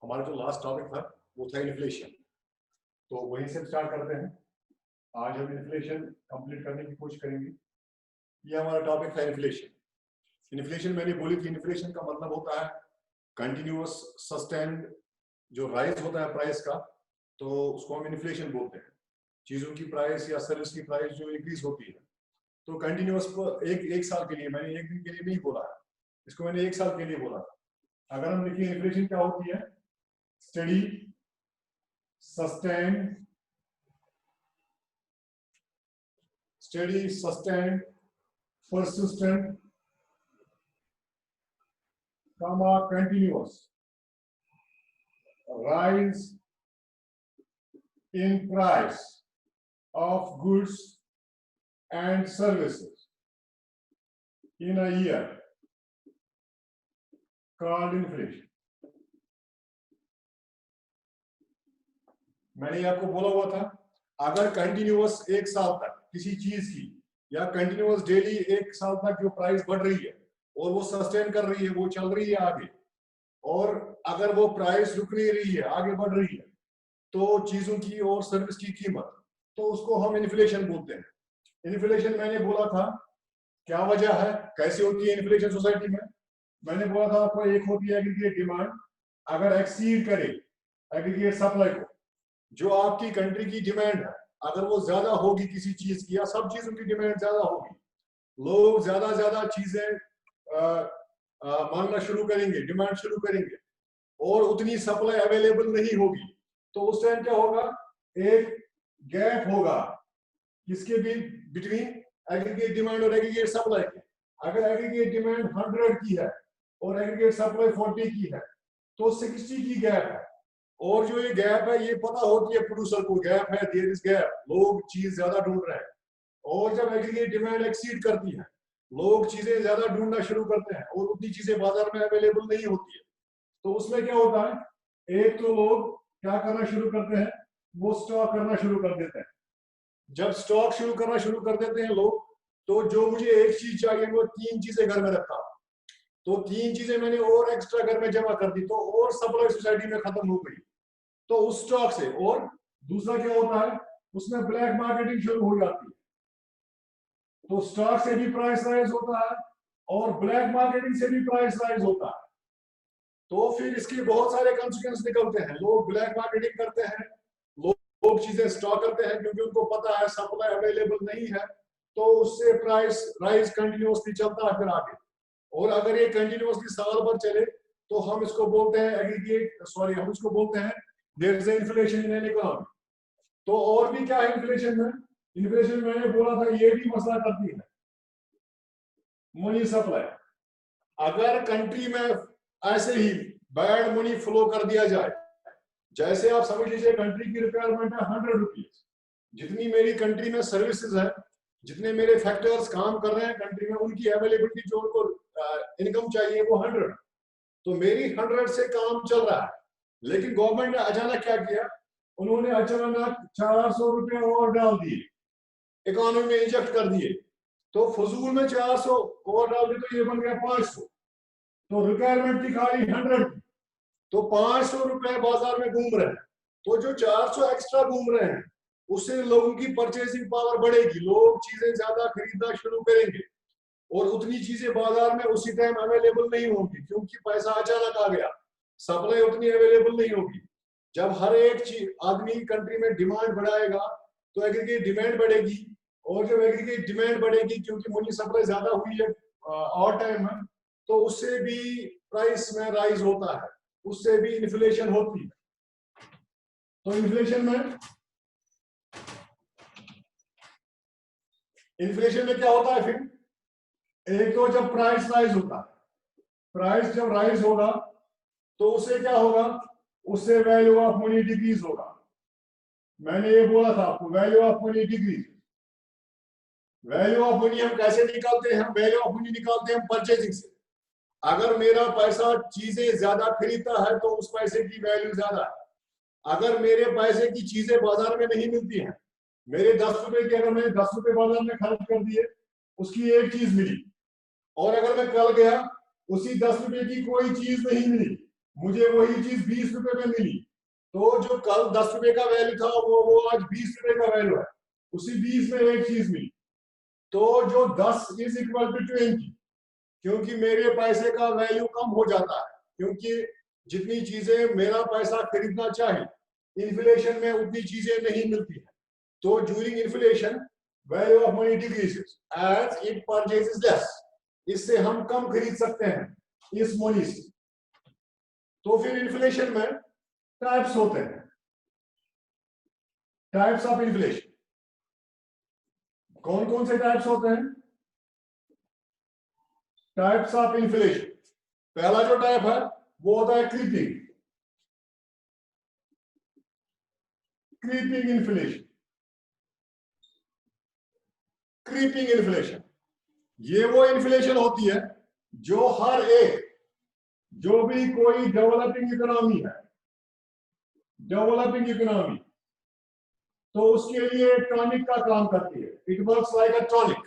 हमारा जो last topic था वो था इन्फ्लेशन। तो वहीं से स्टार्ट करते हैं। आज हम इन्फ्लेशन कंप्लीट करने की कोशिश करेंगे। ये हमारा टॉपिक था इन्फ्लेशन। इन्फ्लेशन मैंने बोली थी, इन्फ्लेशन का मतलब होता है कंटिन्यूअस सस्टेन्ड जो राइज होता है प्राइस का, तो उसको हम इन्फ्लेशन बोलते हैं। चीजों की प्राइस या सर्विस की प्राइस जो इंक्रीज होती है, तो कंटिन्यूअस एक साल के लिए, मैंने एक दिन के लिए नहीं बोला है, इसको मैंने एक साल के लिए बोला था। अगर हम देखिए इन्फ्लेशन क्या होती है, study sustained persistent, continuous rise in price of goods and services in a year called inflation. मैंने आपको बोला हुआ था, अगर कंटिन्यूअस एक साल तक किसी चीज की या कंटिन्यूअस डेली एक साल तक जो प्राइस बढ़ रही है और वो सस्टेन कर रही है, वो चल रही है आगे, और अगर वो प्राइस रुक नहीं रही है, आगे बढ़ रही है, तो चीजों की और सर्विस की कीमत, तो उसको हम इन्फ्लेशन बोलते हैं। इन्फ्लेशन मैंने बोला था क्या वजह है, कैसे होती है इन्फ्लेशन सोसाइटी में। मैंने बोला था आपको, एक होती है एग्रीगेट डिमांड, अगर एक्सीड करे एग्रीगेट सप्लाई को, जो आपकी कंट्री की डिमांड है, अगर वो ज्यादा होगी किसी चीज की या सब चीजों की डिमांड ज्यादा होगी, लोग ज्यादा चीजें मांगना शुरू करेंगे, डिमांड शुरू करेंगे, और उतनी सप्लाई अवेलेबल नहीं होगी, तो उस टाइम क्या होगा, एक गैप होगा किसके भी बिटवीन एग्रीगेट डिमांड और एग्रीगेट सप्लाई के। अगर एग्रीगेट डिमांड 100 की है और एग्रीगेट सप्लाई 40 की है, तो 60 की गैप है। और जो ये गैप है, ये पता होती है प्रोड्यूसर को, गैप है, देयर इज गैप, लोग चीज ज्यादा ढूंढ रहे हैं। और जब एग्रीगेट डिमांड एक्सीड करती है, लोग चीजें ज्यादा ढूंढना शुरू करते हैं और उतनी चीजें बाजार में अवेलेबल नहीं होती है, तो उसमें क्या होता है, एक तो लोग क्या करना शुरू करते हैं, वो स्टॉक करना शुरू कर देते हैं। जब स्टॉक शुरू करना शुरू कर देते हैं लोग, तो जो मुझे एक चीज चाहिए वो 3 चीजें घर में रखा, तो 3 चीजें मैंने और एक्स्ट्रा घर में जमा कर दी, तो और सप्लाई सोसाइटी में खत्म हो गई, तो उस स्टॉक से। और दूसरा क्या होता है, उसमें ब्लैक मार्केटिंग शुरू हो जाती है, तो स्टॉक से भी प्राइस राइज होता है और ब्लैक मार्केटिंग से भी प्राइस राइज होता है। तो फिर इसके बहुत सारे कॉन्सिक्वेंस निकलते हैं। लोग ब्लैक मार्केटिंग करते हैं, लोग चीजें स्टॉक करते हैं क्योंकि उनको पता है सप्लाई अवेलेबल नहीं है, तो उससे प्राइस राइज कंटिन्यूअसली चलता है फिर आगे। और अगर ये कंटिन्यूअसली साल भर चले, तो हम इसको बोलते हैं हम इसको बोलते हैं there is inflation in an economy. तो और भी क्या है इन्फ्लेशन में, इन्फ्लेशन मैंने बोला था ये भी मसला करती है मनी सप्लाई। अगर कंट्री में ऐसे ही बैड मनी फ्लो कर दिया जाए, जैसे आप समझ लीजिए कंट्री की रिक्वायरमेंट है 100 रुपीज, जितनी मेरी कंट्री में सर्विसेज है, जितने मेरे फैक्टर्स काम कर रहे हैं कंट्री में, उनकी अवेलेबिलिटी जो उनको इनकम चाहिए वो 100, तो मेरी 100 से काम चल रहा है। लेकिन गवर्नमेंट ने अचानक क्या किया, उन्होंने अचानक 400 रुपए और डाल दिए, इकोनॉमी में इंजेक्ट कर दिए, तो फजूल में 400 और डाल दिए, तो ये बन गया 500, तो रिक्वायरमेंट थी खाली 100 की, तो 500 रुपए बाजार में घूम रहे हैं, तो जो 400 एक्स्ट्रा घूम रहे हैं, उससे लोगों की परचेसिंग पावर बढ़ेगी, लोग चीजें ज्यादा खरीदना शुरू करेंगे, और उतनी चीजें बाजार में उसी टाइम अवेलेबल नहीं होंगी क्योंकि पैसा अचानक आ गया, सप्लाई उतनी अवेलेबल नहीं होगी। जब हर एक चीज आदमी कंट्री में डिमांड बढ़ाएगा, तो एग्रीगेट डिमांड बढ़ेगी, और जब एग्रीगेट डिमांड बढ़ेगी क्योंकि मनी सप्लाई ज्यादा हुई है और टाइम में, तो उससे भी प्राइस में राइज होता है, उससे भी इन्फ्लेशन होती है। तो इन्फ्लेशन में क्या होता है फिर, एक तो जब प्राइस राइज होता है, प्राइस जब राइज होगा तो उससे क्या होगा, उससे वैल्यू ऑफ मनी डिक्रीज होगा। मैंने ये बोला था आपको, value of money decrease. Value of money हम कैसे निकालते हैं, वैल्यू ऑफ मनी निकालते हैं हम परचेजिंग से। अगर मेरा पैसा चीजें ज्यादा खरीदता है तो उस पैसे की वैल्यू ज्यादा है। अगर मेरे पैसे की चीजें बाजार में नहीं मिलती हैं, मेरे 10 रुपए की, अगर मैंने 10 रुपए बाजार में खर्च कर दिए, उसकी एक चीज मिली, और अगर मैं कल गया उसी 10 रुपए की कोई चीज नहीं मिली, मुझे वही चीज 20 रुपए में मिली, तो जो कल 10 रुपए का वैल्यू था वो आज 20 रुपए का वैल्यू है, उसी 20 में एक चीज मिली, तो जो 10 इज इक्वल टू 20, क्योंकि मेरे पैसे का वैल्यू कम हो जाता है, क्योंकि जितनी चीजें मेरा पैसा खरीदना चाहिए इन्फ्लेशन में उतनी चीजें नहीं मिलती है, तो during inflation value of money decreases as it purchases less, इससे हम कम खरीद सकते हैं इस मनी से। तो फिर इन्फ्लेशन में टाइप्स होते हैं, टाइप्स ऑफ इन्फ्लेशन। कौन कौन से टाइप्स होते हैं? टाइप्स ऑफ इन्फ्लेशन, पहला जो टाइप है वो होता है creeping, creeping inflation, creeping inflation. ये वो इन्फ्लेशन होती है जो हर एक, जो भी कोई डेवलपिंग इकोनॉमी है, डेवलपिंग इकोनॉमी, तो उसके लिए टॉनिक का काम करती है, it works like a tonic.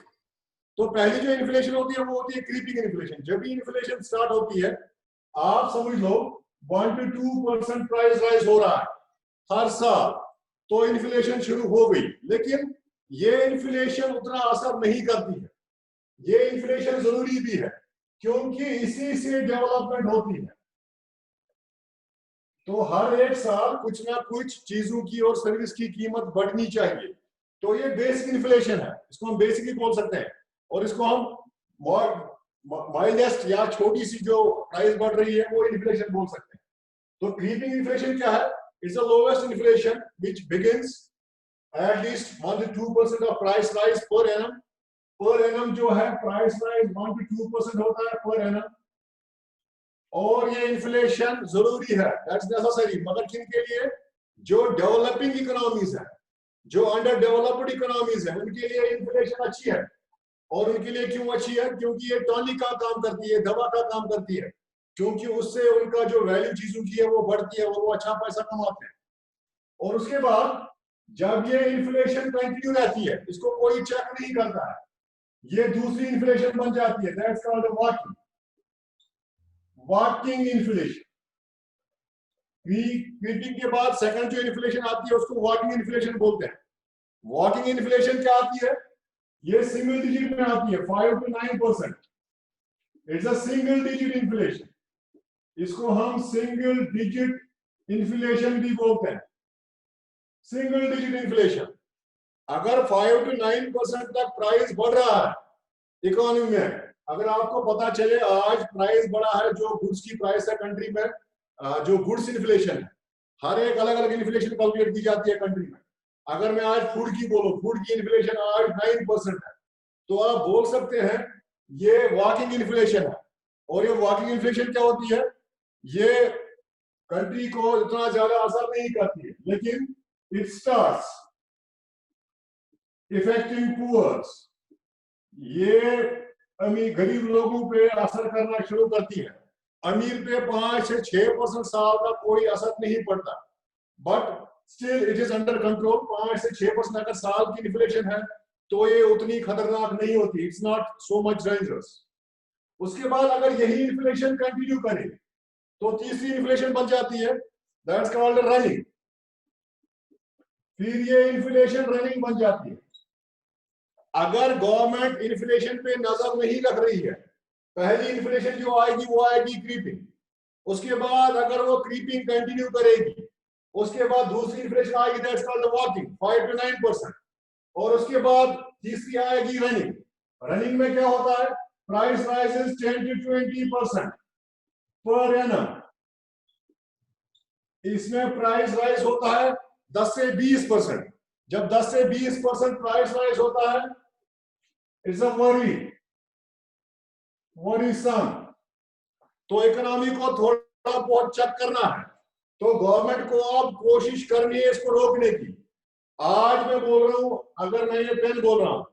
तो पहली जो इन्फ्लेशन होती है वो होती है क्रीपिंग इन्फ्लेशन। जब भी इन्फ्लेशन स्टार्ट होती है, आप समझ लो 1 to 2% प्राइस राइज हो रहा है हर साल, तो इन्फ्लेशन शुरू हो गई। लेकिन ये इन्फ्लेशन उतना असर नहीं करती है, ये इन्फ्लेशन जरूरी भी है क्योंकि इसी से डेवलपमेंट होती है। तो हर एक साल कुछ ना कुछ चीजों की और सर्विस की कीमत बढ़नी चाहिए, तो ये बेसिक इन्फ्लेशन है, इसको हम बेसिक ही बोल सकते हैं। और इसको हम माइल्डेस्ट या छोटी सी जो प्राइस बढ़ रही है वो इन्फ्लेशन बोल सकते हैं। तो क्रीपिंग इन्फ्लेशन क्या है? It's the lowest inflation which begins at least 1 to 2% of price rise per annum. Per annum जो है प्राइस राइज 1 to 2% होता है पर एनम, और ये इन्फ्लेशन जरूरी है, दैट्स नेसेसरी। मगर किन के लिए? जो डेवलपिंग इकोनॉमीज है, जो अंडर डेवलप्ड इकोनॉमीज है, उनके लिए इन्फ्लेशन अच्छी है। और उनके लिए क्यों अच्छी है? क्योंकि ये टॉनिक का काम करती है, दवा का काम करती है, क्योंकि उससे उनका जो वैल्यू चीजों की है वो बढ़ती है और वो अच्छा पैसा कमाते हैं। और उसके बाद जब ये इन्फ्लेशन कंटिन्यू रहती है, इसको कोई चेक नहीं करता है, ये दूसरी इन्फ्लेशन बन जाती है, that's called walking, walking inflation. Creeping के बाद सेकंड जो इन्फ्लेशन आती है उसको वॉकिंग इन्फ्लेशन बोलते हैं। वॉकिंग इन्फ्लेशन क्या आती है? ये सिंगल डिजिट में आती है, 5 to 9%। It's a single digit inflation, इसको हम सिंगल डिजिट इन्फ्लेशन भी बोलते हैं, सिंगल डिजिट इन्फ्लेशन। अगर 5 to 9% तक प्राइस बढ़ रहा है इकोनॉमी में, अगर आपको पता चले आज प्राइस बढ़ा है, जो गुड्स की प्राइस है कंट्री में, जो गुड्स इन्फ्लेशन है, हर एक अलग अलग इन्फ्लेशन कैलकुलेट की जाती है कंट्री में। अगर मैं आज फूड की बोलूं, फूड की इन्फ्लेशन आज 9% है, तो आप बोल सकते हैं ये वॉकिंग इन्फ्लेशन है। और ये वॉकिंग इन्फ्लेशन क्या होती है? ये कंट्री को इतना ज्यादा असर नहीं करती है, लेकिन इट स्टार्ट्स इफेक्टिंग पुअर्स, ये अमीर गरीब लोगों पे असर करना शुरू करती है। अमीर पे 5 से 6% साल का कोई असर नहीं पड़ता, but still it is under control. 5 से 6% अगर साल की इन्फ्लेशन है तो ये उतनी खतरनाक नहीं होती, it's not so much dangerous. उसके बाद अगर यही इन्फ्लेशन कंटिन्यू करे तो तीसरी इन्फ्लेशन बन जाती है, दैट्स कॉल्ड रनिंग। फिर ये इन्फ्लेशन रनिंग बन जाती है। अगर गवर्नमेंट इन्फ्लेशन पे नजर नहीं रख रही है, पहली इन्फ्लेशन जो आएगी वो आएगी क्रीपिंग, उसके बाद अगर वो क्रीपिंग कंटिन्यू करेगी, उसके बाद दूसरी इन्फ्लेशन आएगी, दैट्स कॉल्ड वॉकिंग, 5 to 9%। और उसके बाद तीसरी आएगी रनिंग। रनिंग में क्या होता है? Price rises 10 to 20% per annum. इसमें प्राइस राइज होता है 10 से 20%। जब 10 से 20% प्राइस राइज होता है, इट्स अ वरीसम। तो इकोनॉमी को थोड़ा बहुत चेक करना है, तो गवर्नमेंट को अब कोशिश करनी है इसको रोकने की। आज मैं बोल रहा हूं, अगर मैं ये पेन बोल रहा हूं,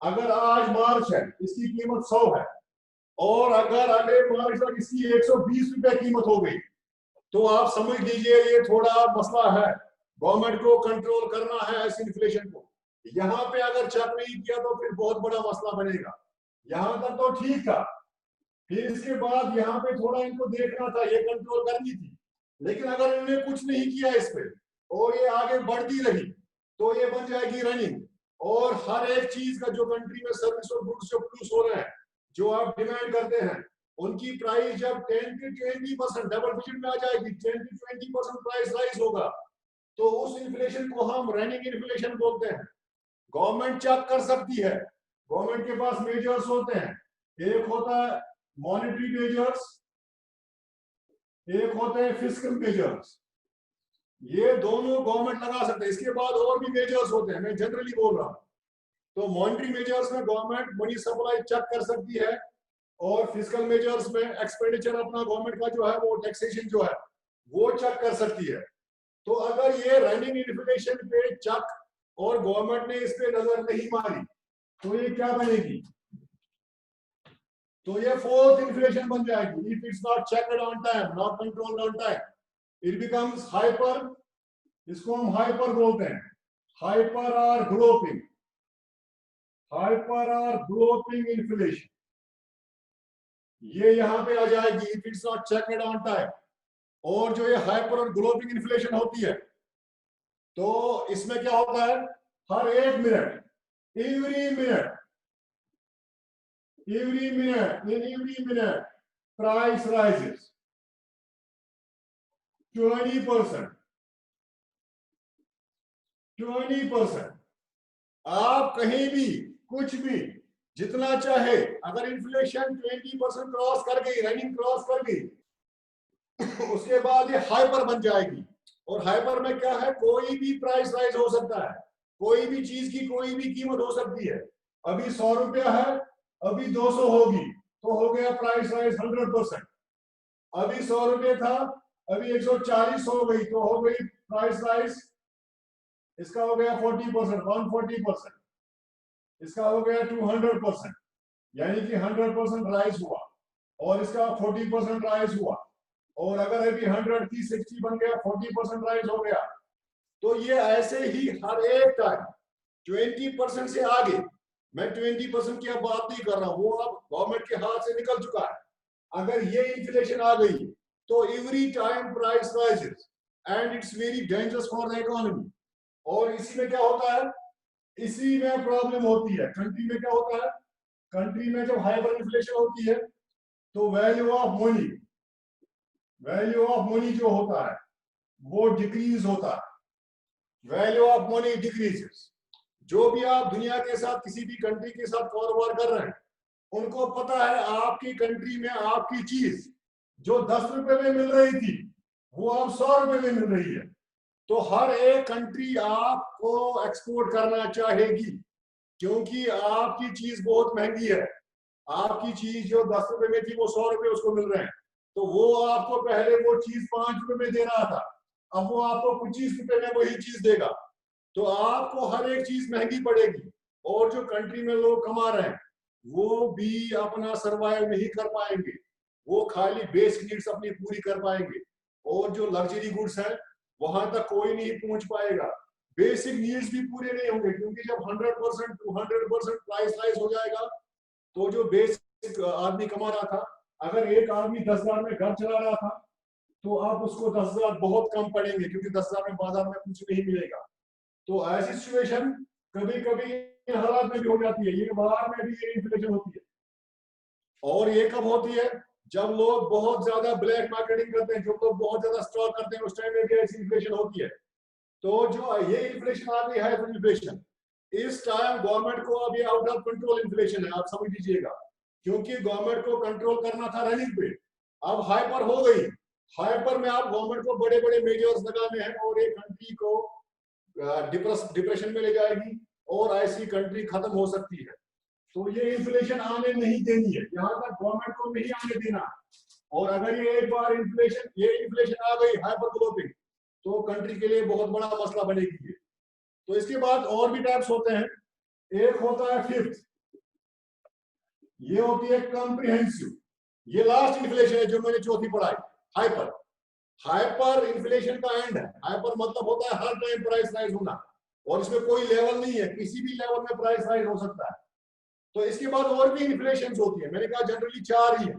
अगर आज मार्च है, इसकी कीमत 100 है, और अगर अगले मार्च तक इसकी 120 रुपए कीमत हो गई, तो आप समझ लीजिए ये थोड़ा मसला है, गवर्नमेंट को कंट्रोल करना है इस इन्फ्लेशन को। यहां पे अगर चेक नहीं किया तो फिर बहुत बड़ा मसला बनेगा। यहां तक तो ठीक था, फिर इसके बाद यहाँ पे थोड़ा इनको देखना था, ये कंट्रोल करनी थी, लेकिन अगर इन्होंने कुछ नहीं किया इस पे और ये आगे बढ़ती रही तो ये बन जाएगी रनिंग। और हर एक चीज का जो कंट्री में सर्विस और गुड्स जो प्रोड्यूस हो रहे हैं, जो आप डिमांड करते हैं, उनकी प्राइस जब 10 से 20% डबल डिजिट में आ जाएगी, 10 से 20% प्राइस राइज होगा, तो उस इन्फ्लेशन को हम रनिंग इन्फ्लेशन बोलते हैं। गवर्नमेंट चेक कर सकती है, गवर्नमेंट के पास मेजर्स होते हैं, एक होता है मॉनेटरी मेजर्स, एक होते हैं फिस्कल मेजर्स, ये दोनों गवर्नमेंट लगा सकते हैं। इसके बाद और भी मेजर्स होते हैं, मैं जनरली बोल रहा हूं। तो मॉनेटरी मेजर्स में गवर्नमेंट मनी सप्लाई चेक कर सकती है, और फिस्कल मेजर्स में एक्सपेंडिचर अपना गवर्नमेंट का जो है वो टैक्सेशन जो है वो चेक कर सकती है। तो अगर ये रनिंग इन्फ्लेशन पे चेक और गवर्नमेंट ने इस पे नजर नहीं मारी तो ये क्या बनेगी, तो ये फोर्थ इन्फ्लेशन बन जाएगी। If it's not checked on time, not controlled on time, it becomes hyper, इसको हम हाइपर बोलते हैं, हाइपर और ग्लोपिंग, हाइपर और ग्लोपिंग इन्फ्लेशन, ये यहां पे आ जाएगी if it's not checked on time. और जो ये हाइपर और ग्लोपिंग इन्फ्लेशन होती है, तो इसमें क्या होता है, हर एक minute, every minute, every minute, in every minute, price rises 20%, 20%। आप कहीं भी कुछ भी जितना चाहे, अगर इन्फ्लेशन 20% क्रॉस कर गई, रनिंग क्रॉस कर गई, उसके बाद ये हाइपर बन जाएगी। और हाइपर में क्या है, कोई भी प्राइस राइज हो सकता है, कोई भी चीज की कोई भी कीमत हो सकती है। अभी 100 रुपया है, अभी 200 होगी, तो हो गया प्राइस राइज 100%। अभी 100 रुपये था, अभी 140 हो गई, तो हो गई प्राइस राइज, इसका हो गया 40%, 140%, इसका हो गया 200%, यानी कि 100% राइज हुआ, और इसका 40% राइज हुआ। और अगर अभी 100 की 60 बन गया, 40% राइज हो गया। तो ये ऐसे ही हर एक टाइम 20% से आगे, मैं 20% की अब बात नहीं कर रहा हूं, वो अब गवर्नमेंट के हाथ से निकल चुका है। अगर ये इन्फ्लेशन आ गई तो every time price rises and it's very dangerous for the economy. और इसी में क्या होता है, इसी में प्रॉब्लम होती है। कंट्री में क्या होता है, कंट्री में जब हाइपर इन्फ्लेशन होती है तो value of money, value of money जो होता है वो डिक्रीज होता है, वैल्यू ऑफ मनी डिक्रीजेस। जो भी आप दुनिया के साथ किसी भी कंट्री के साथ कारोबार कर रहे हैं, उनको पता है आपकी कंट्री में आपकी चीज जो 10 रुपए में मिल रही थी वो अब 100 रुपए में मिल रही है। तो हर एक कंट्री आपको एक्सपोर्ट करना चाहेगी, क्योंकि आपकी चीज बहुत महंगी है। आपकी चीज जो 10 रुपए में थी वो 100 रुपए उसको मिल रहे हैं, तो वो आपको पहले वो चीज 5 रुपए में दे रहा था, अब वो आपको 25 रुपए में वही चीज देगा। तो आपको हर एक चीज महंगी पड़ेगी, और जो कंट्री में लोग कमा रहे हैं वो भी अपना सरवाइव नहीं कर पाएंगे, वो खाली बेसिक नीड्स अपनी पूरी कर पाएंगे, और जो लग्जरी गुड्स है वहां तक कोई नहीं पहुंच पाएगा। बेसिक नीड्स भी पूरे नहीं होंगे, क्योंकि जब 100% 200% प्राइस राइज हो जाएगा, तो जो बेसिक आदमी कमा रहा था, अगर एक आदमी 10,000 में घर चला रहा था, तो आप उसको 10,000 बहुत कम पड़ेंगे, क्योंकि 10,000 में बाजार में कुछ नहीं मिलेगा। तो ऐसी सिचुएशन कभी कभी हालात में भी हो जाती है, ये बाहर में भी ये इन्फ्लेशन होती है। और ये कब होती है, जब लोग बहुत ज्यादा ब्लैक मार्केटिंग करते हैं, जो लोग बहुत ज्यादा स्टॉक करते हैं, उस टाइम में भी ऐसी इन्फ्लेशन होती है। तो जो ये इन्फ्लेशन आ गई है, इन्फ्लेशन इस टाइम गवर्नमेंट को अब ये आउट ऑफ कंट्रोल इन्फ्लेशन है, आप समझ लीजिएगा, क्योंकि गवर्नमेंट को कंट्रोल करना था रनिंग पे, अब हाइपर हो गई। हाइपर में आप गवर्नमेंट को बड़े बड़े मेजर्स लगाने हैं, और एक कंट्री को डिप्रेशन में ले जाएगी, और ऐसी कंट्री खत्म हो सकती है। तो ये इन्फ्लेशन आने नहीं देनी है, यहाँ तक गवर्नमेंट को नहीं आने देना। और अगर ये एक बार ये इन्फ्लेशन आ गई हाइपर ग्लोपिंग, तो कंट्री के लिए बहुत बड़ा मसला बनेगी। तो इसके बाद और भी टाइप्स होते हैं, एक होता है फिफ्थ, ये होती है कॉम्प्रिहेंसिव, ये लास्ट इन्फ्लेशन है जो मैंने चौथी पढ़ाई, हाइपर। हाइपर इन्फ्लेशन का एंड है, हाइपर मतलब होता है हर टाइम प्राइस राइज होना, और इसमें कोई लेवल नहीं है, किसी भी लेवल में प्राइस राइज हो सकता है। तो इसके बाद और भी इन्फ्लेशन होती है, मैंने कहा जनरली 4 ही है।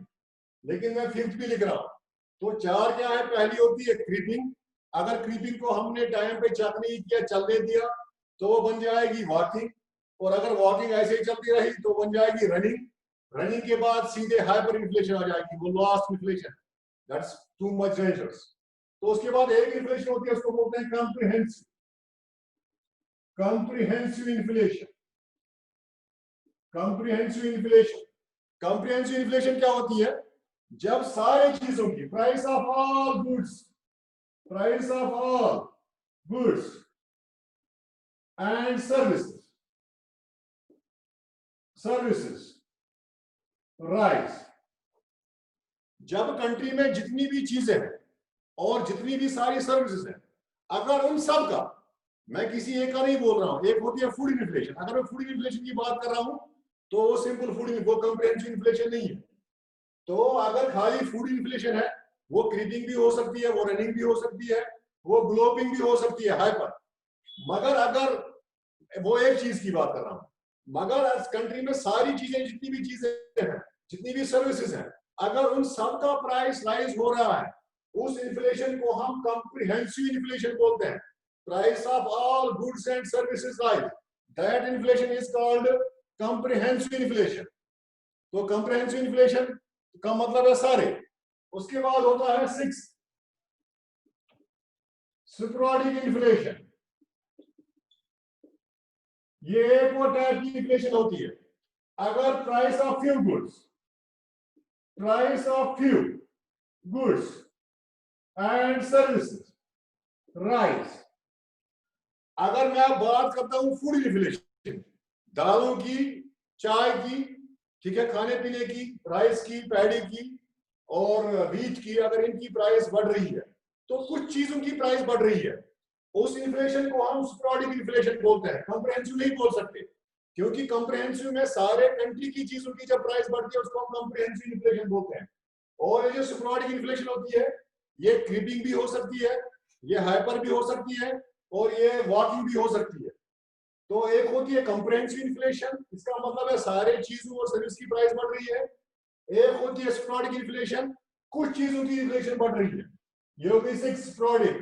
लेकिन मैं फिफ्थ भी लिख रहा हूं। तो 4 क्या है, पहली होती है क्रीपिंग। अगर क्रीपिंग को हमने टाइम पे चेक नहीं किया, चलने दिया, तो वो बन जाएगी वॉकिंग। और अगर वॉकिंग ऐसे ही चलती रही तो बन जाएगी रनिंग। रनिंग के बाद सीधे हाइपर इन्फ्लेशन आ जाएगी, वो last inflation, that's too much dangerous. तो उसके बाद एक इन्फ्लेशन होती है, उसको बोलते हैं comprehensive, comprehensive inflation. Comprehensive inflation, comprehensive inflation क्या होती है, जब सारी चीजों की price of all goods, price of all goods and services, services rise. जब कंट्री में जितनी भी चीजें हैं और जितनी भी सारी सर्विसेज हैं, अगर उन सब का, मैं किसी एक का नहीं बोल रहा हूं, एक होती है फूड इन्फ्लेशन। अगर मैं फूड इन्फ्लेशन की बात कर रहा हूं तो वो सिंपल फूड, वो कॉम्प्रिहेंसिव इन्फ्लेशन नहीं है। तो अगर खाली फूड इन्फ्लेशन है, वो क्रीपिंग भी हो सकती है, वो रनिंग भी हो सकती है, वो ग्लोपिंग भी हो सकती है, हाइपर। मगर अगर वो एक चीज की बात कर रहा हूं, मगर कंट्री में सारी चीजें, जितनी भी चीजें हैं, जितनी भी सर्विसेज हैं, अगर उन सब का प्राइस राइज हो रहा है, उस इन्फ्लेशन को हम कॉम्प्रिहेंसिव इन्फ्लेशन बोलते हैं। Price of all goods and services rise, that inflation is called comprehensive inflation. तो कॉम्प्रिहेंसिव इन्फ्लेशन का मतलब है सारे। उसके बाद होता है 6, स्पोरेडिक इन्फ्लेशन। ये एक और टाइप की इन्फ्लेशन होती है। अगर price of few goods, price of few goods and services rise. अगर मैं बात करता हूं फूड इन्फ्लेशन, दालों की, चाय की, ठीक है, खाने पीने की, राइस की, पैडी की और व्हीट की, अगर इनकी प्राइस बढ़ रही है तो कुछ चीजों की प्राइस बढ़ रही है, उस इन्फ्लेशन को हम स्पोरेडिक इन्फ्लेशन बोलते हैं। कॉम्प्रिहेंसिव नहीं बोल सकते, क्योंकि कॉम्प्रिहेंसिव में सारे कंट्री की चीजों की जब प्राइस बढ़ती है उसको हम कॉम्प्रिहेंसिव इन्फ्लेशन बोलते हैं। और ये जो स्पोरेडिक इन्फ्लेशन होती है, ये क्रीपिंग भी हो सकती है, ये हाइपर भी हो सकती है और ये वॉकिंग भी हो सकती है। तो एक होती है कॉम्प्रिहेंसिव इन्फ्लेशन, इसका मतलब है सारे चीजों और सर्विस की प्राइस बढ़ रही है। एक होती है स्पोरेडिक इन्फ्लेशन, कुछ चीजों की इन्फ्लेशन बढ़ रही है, ये होगी 6 sporadic,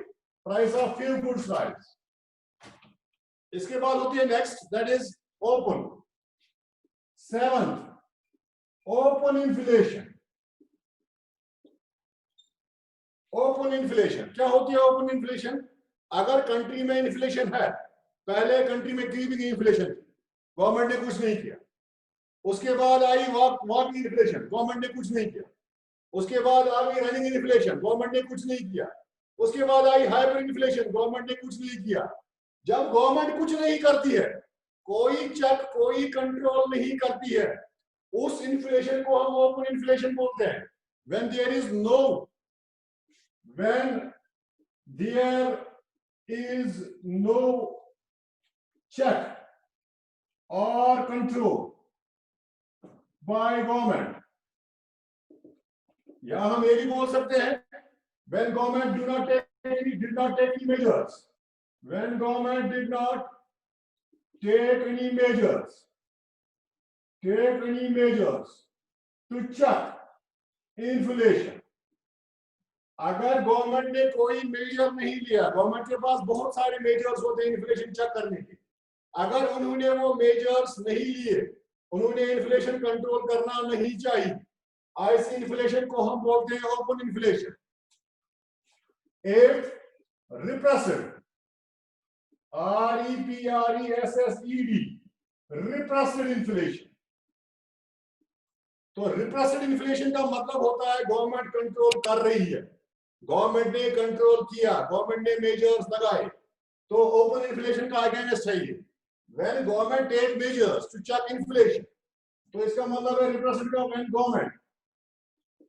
price of few goods rise. इसके बाद होती है next, that is open, 7th, open inflation. Open inflation क्या होती है? ओपन इन्फ्लेशन, अगर कंट्री में इन्फ्लेशन है, पहले कंट्री में क्रीपिंग इन्फ्लेशन, गवर्नमेंट ने कुछ नहीं किया, उसके बाद आई वॉकिंग इन्फ्लेशन, गवर्नमेंट ने कुछ नहीं किया, उसके बाद आ गई रनिंग इन्फ्लेशन, गवर्नमेंट ने कुछ नहीं किया, उसके बाद आई हाइपर इन्फ्लेशन, गवर्नमेंट ने कुछ नहीं किया। जब गवर्नमेंट कुछ नहीं करती है, कोई चेक, कोई कंट्रोल नहीं करती है, उस इन्फ्लेशन को हम ओपन इन्फ्लेशन बोलते हैं। when there is no check or control by government, या हम ये भी बोल सकते हैं when government did not take any measures, when government did not take any measures to check inflation। अगर गवर्नमेंट ने कोई मेजर नहीं लिया, गवर्नमेंट के पास बहुत सारे मेजर्स होते हैं इन्फ्लेशन चेक करने के, अगर उन्होंने वो मेजर्स नहीं लिए, उन्होंने इन्फ्लेशन कंट्रोल करना नहीं चाहिए, ऐसी इन्फ्लेशन को हम बोलते हैं open inflation. 8, repressive, REPRESSED, repressive inflation. तो रिप्रेसिव इन्फ्लेशन का मतलब होता है गवर्नमेंट कंट्रोल कर रही है, गवर्नमेंट ने कंट्रोल किया, गवर्नमेंट ने मेजर्स लगाए, तो ओपन इन्फ्लेशन का अगेंस्ट चाहिए। When government take measures to check inflation, तो इसका मतलब है रिप्रेसिव का व्हेन गवर्नमेंट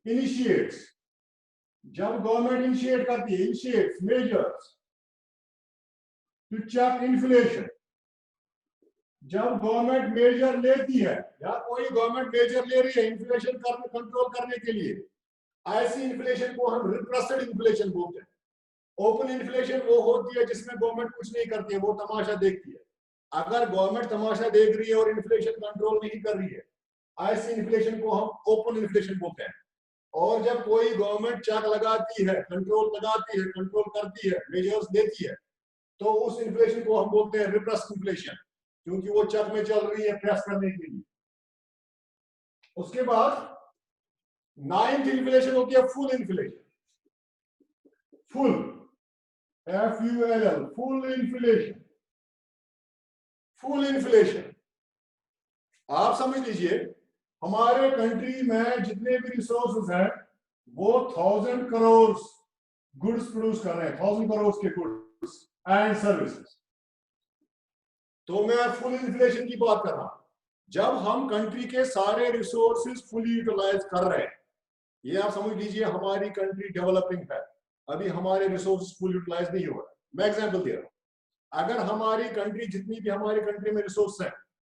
इनिशिएट्स, जब गवर्नमेंट इनिशिएट करती है, initiates measures to check inflation, जब गवर्नमेंट मेजर लेती है या कोई गवर्नमेंट मेजर ले रही है इन्फ्लेशन कंट्रोल करने के लिए, ऐसी इन्फ्लेशन को हम रिप्रेसिव इन्फ्लेशन बोलते हैं। ओपन इन्फ्लेशन वो होती है जिसमें गवर्नमेंट कुछ नहीं करती है, वो तमाशा देखती है। अगर गवर्नमेंट तमाशा देख रही है और इन्फ्लेशन कंट्रोल नहीं कर रही है, ऐसी इन्फ्लेशन को हम ओपन इन्फ्लेशन बोलते हैं। और जब कोई गवर्नमेंट चेक लगाती है, कंट्रोल लगाती है, कंट्रोल करती है, मेजर्स लेती है, तो उस इन्फ्लेशन को हम बोलते हैं रिप्रेस इन्फ्लेशन, क्योंकि वो चेक में चल रही है प्रेस करने के लिए। उसके बाद 9th इन्फ्लेशन होती है full inflation. Full, FULL, full inflation. Full inflation आप समझ लीजिए, हमारे कंट्री में जितने भी रिसोर्सेज हैं वो 1000 करोड़ गुड्स प्रोड्यूस कर रहे हैं, 1000 करोड़ के गुड्स एंड सर्विसेज। तो मैं फुल इन्फ्लेशन की बात कर रहा हूं, जब हम कंट्री के सारे रिसोर्सेज फुली यूटिलाइज कर रहे हैं। ये आप समझ लीजिए हमारी कंट्री डेवलपिंग है, अभी हमारे रिसोर्सेज फुल यूटिलाइज नहीं हो रहा है। मैं एग्जांपल दे रहा हूं, अगर हमारी कंट्री, जितनी भी हमारी कंट्री में रिसोर्स हैं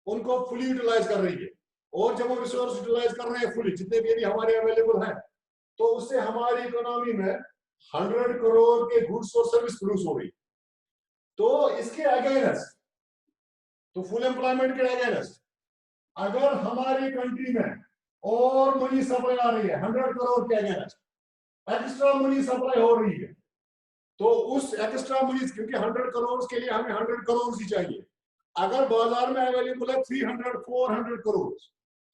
उनको फुली यूटिलाइज कर रही है, और जब वो रिसोर्स यूटिलाइज कर रहे हैं फुली, जितने भी अभी हमारे अवेलेबल हैं, तो उससे हमारी इकोनॉमी में 100 करोड़ के गुड्स और सर्विस प्रोड्यूस हो रही। तो इसके अगेंस्ट, तो फुल एम्प्लॉयमेंट के अगेंस्ट अगर हमारी कंट्री में और मनी सप्लाई आ रही है 100 करोड़ के अगेंस्ट, एक्स्ट्रा मनी सप्लाई हो रही है, तो उस एक्स्ट्रा मनी, क्योंकि 100 करोड़ के लिए हमें 100 करोड़ ही चाहिए, अगर बाजार में अवेलेबल है 300 400 करोड़,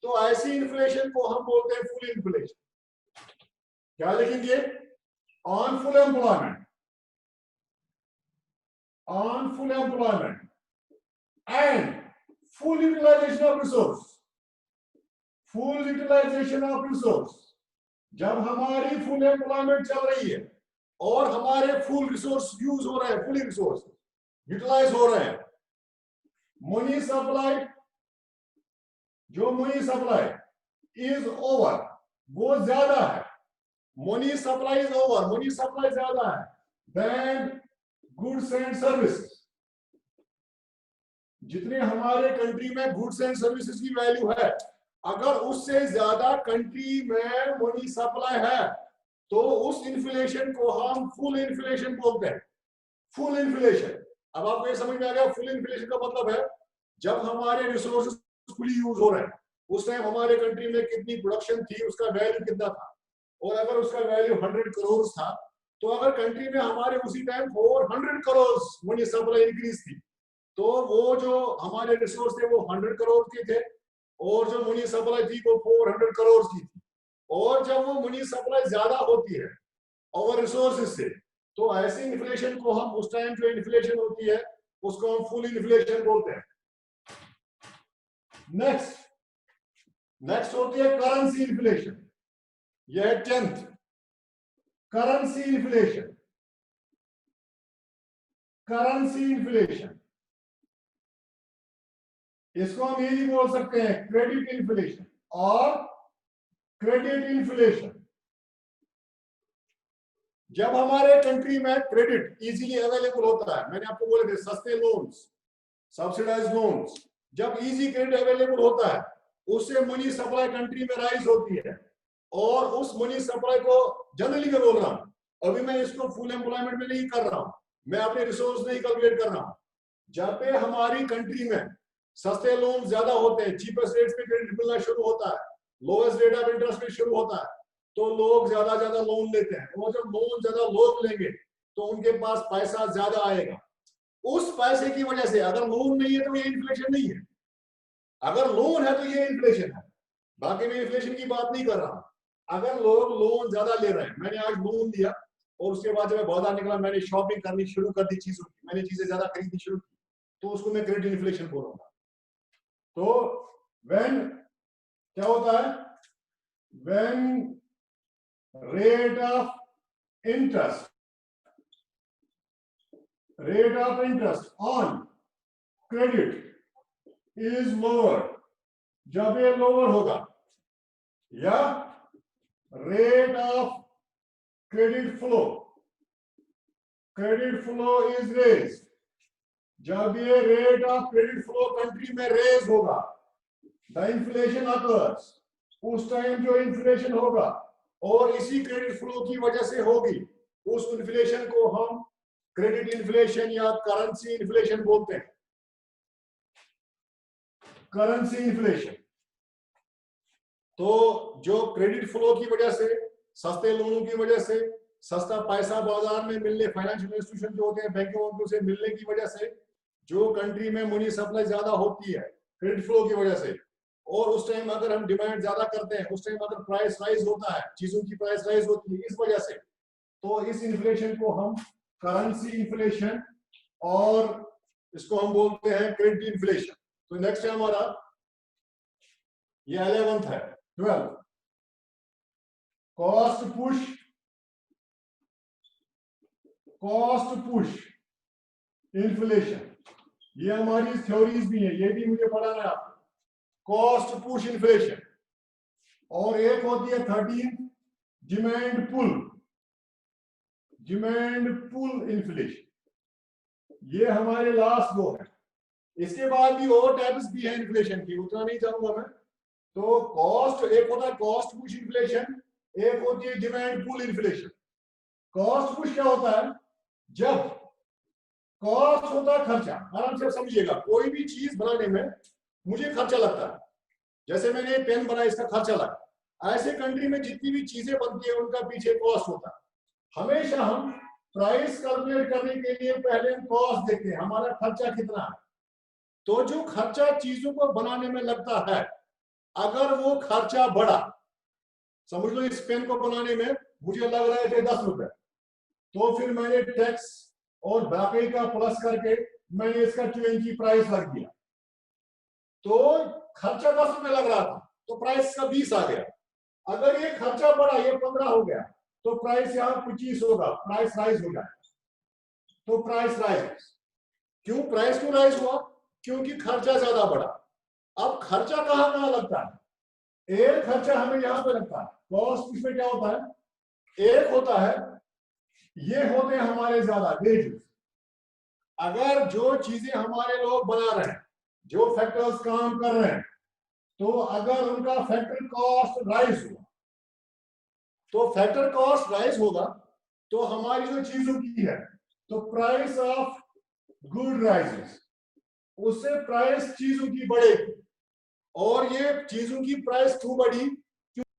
तो ऐसी इन्फ्लेशन को हम बोलते हैं फुल इन्फ्लेशन। क्या लिखेंगे? On full employment, on full employment and full utilization of resource, full utilization of resource, जब हमारी फुल एम्प्लॉयमेंट चल रही है और हमारे फुल रिसोर्स यूज हो रहे हैं, फुल रिसोर्स यूटिलाइज हो रहे हैं, मनी सप्लाई, जो मनी सप्लाई इज ओवर, वो ज्यादा है, money supply is over, money supply ज्यादा है देन गुड्स एंड सर्विसेज। जितने हमारे कंट्री में गुड्स एंड सर्विसेज की वैल्यू है, अगर उससे ज्यादा कंट्री में मनी सप्लाई है, तो उस इन्फ्लेशन को हम फुल इन्फ्लेशन बोलते हैं। फुल इन्फ्लेशन, अब आपको ये समझ में आ गया फुल इन्फ्लेशन का मतलब है जब हमारे रिसोर्सेज फुली यूज हो रहे हैं, उस टाइम हमारे कंट्री में कितनी प्रोडक्शन थी, उसका वैल्यू कितना था, और अगर उसका वैल्यू 100 करोड़ था, तो अगर कंट्री में हमारे उसी time 400 crore money supply increase थी, तो वो जो हमारे रिसोर्स थे वो 100 करोड़ के थे, और जो मनी सप्लाई थी वो 400 करोड़ की थी। और जब वो मनी सप्लाई ज्यादा होती है ओवर रिसोर्सेज से, तो ऐसी इन्फ्लेशन को हम, उस टाइम जो इन्फ्लेशन होती है उसको हम फुल इन्फ्लेशन बोलते हैं। नेक्स्ट होती है करेंसी इन्फ्लेशन, यह है 10th, currency inflation. Currency inflation, इसको हम ये भी बोल सकते हैं क्रेडिट इन्फ्लेशन और क्रेडिट इन्फ्लेशन। जब हमारे कंट्री में क्रेडिट इजीली अवेलेबल होता है, मैंने आपको बोले थे सस्ते लोन्स, सब्सिडाइज्ड लोन्स, जब इजी क्रेडिट अवेलेबल होता है, उससे मनी सप्लाई कंट्री में राइज होती है, और उस मनी सप्लाई को, जनरली मैं बोल रहा हूं, अभी मैं इसको फुल एम्प्लॉयमेंट में नहीं कर रहा हूं, मैं अपने रिसोर्स नहीं कैलकुलेट कर रहा हूं, जब पे हमारी कंट्री में सस्ते लोन ज्यादा होते हैं, चीपेस्ट रेट पे क्रेडिट मिलना शुरू होता है, लोएस्ट रेट ऑफ इंटरेस्ट पे शुरू होता है, तो लोग ज्यादा लोन लेते हैं, और जब लोन ज्यादा लोग लेंगे तो उनके पास पैसा ज्यादा आएगा। उस पैसे की वजह से, अगर लोन नहीं है तो ये इन्फ्लेशन नहीं है, अगर लोन है तो ये इन्फ्लेशन है। बाकी मैं इन्फ्लेशन की बात नहीं कर रहा। अगर लोग लोन ज्यादा ले रहे हैं, मैंने आज लोन दिया और उसके बाद जब मैं बाजार निकला, मैंने शॉपिंग करनी शुरू कर दी चीजों की, मैंने चीजें ज्यादा खरीदनी शुरू की, तो उसको मैं क्रेडिट इन्फ्लेशन बोलूंगा। तो व्हेन क्या होता है, when rate of interest on credit is lower, जब ये लोअर होगा, या rate of credit flow is raised, जब ये rate of credit flow country में रेज होगा, the inflation occurs, उस टाइम जो इन्फ्लेशन होगा और इसी क्रेडिट फ्लो की वजह से होगी, उस इन्फ्लेशन को हम क्रेडिट इन्फ्लेशन या करेंसी इन्फ्लेशन बोलते हैं। करेंसी इन्फ्लेशन, तो जो क्रेडिट फ्लो की वजह से सस्ते लोनों की वजह से, सस्ता पैसा बाजार में मिलने, फाइनेंशियल इंस्टीट्यूशन जो होते हैं बैंकों से मिलने की वजह से, जो कंट्री में मनी सप्लाई ज्यादा होती है क्रेडिट फ्लो की वजह से, और उस टाइम अगर हम डिमांड ज्यादा करते हैं, उस टाइम अगर प्राइस राइज होता है, चीजों की प्राइस राइज होती है इस वजह से, तो इस इन्फ्लेशन को हम करेंसी इन्फ्लेशन और इसको हम बोलते हैं क्रेडिट इन्फ्लेशन। तो नेक्स्ट है हमारा ये 11th है 12 कॉस्ट पुश इन्फ्लेशन। ये हमारी थ्योरीज भी है, ये भी मुझे पढ़ाना है आपको। कॉस्ट पुश इन्फ्लेशन, और एक होती है 13 डिमांड पुल इन्फ्लेशन। ये हमारे लास्ट दो है। इसके बाद भी और टाइप्स भी है इन्फ्लेशन की, उतना नहीं जानूंगा मैं। तो कॉस्ट, एक होता है कॉस्ट पुश इन्फ्लेशन, एक होती है demand pull inflation. Cost push क्या होता है? जब कॉस्ट होता है खर्चा, आराम से समझिएगा, कोई भी चीज बनाने में मुझे खर्चा लगता है। जैसे मैंने पेन बनाया, इसका खर्चा लगा। ऐसे कंट्री में जितनी भी चीजें बनती है उनका पीछे कॉस्ट होता है। हमेशा हम प्राइस कैलकुलेट करने के लिए पहले हम कॉस्ट देखते हैं, हमारा खर्चा कितना है। तो जो खर्चा चीजों को बनाने में लगता है, अगर वो खर्चा बढ़ा, समझ लो इस पेन को बनाने में मुझे लग रहे थे 10 रुपए, तो फिर मैंने टैक्स और बाकी का प्लस करके मैंने इसका 20 प्राइस रख दिया। तो खर्चा 10 रुपए लग रहा था, तो प्राइस का 20 आ गया। अगर ये खर्चा बढ़ा, ये 15 हो गया, तो प्राइस यहाँ 25 होगा, प्राइस राइज हो जाएगा। तो प्राइस राइज, क्यों प्राइस क्यों राइज हुआ? क्योंकि खर्चा ज्यादा बढ़ा। अब खर्चा कहां कहां लगता है? एक खर्चा हमें यहां पे लगता है कॉस्ट। इसमें क्या होता है? एक होता है, ये होते हैं हमारे ज्यादा वेजेस। अगर जो चीजें हमारे लोग बना रहे हैं, जो फैक्टर्स काम कर रहे हैं, तो अगर उनका फैक्टर कॉस्ट राइज हुआ, तो फैक्टर कॉस्ट राइज होगा, तो हमारी जो चीजों की है, तो प्राइस ऑफ गुड राइजेस, उससे प्राइस चीजों की बढ़ेगी। और ये चीजों की प्राइस क्यों बढ़ी?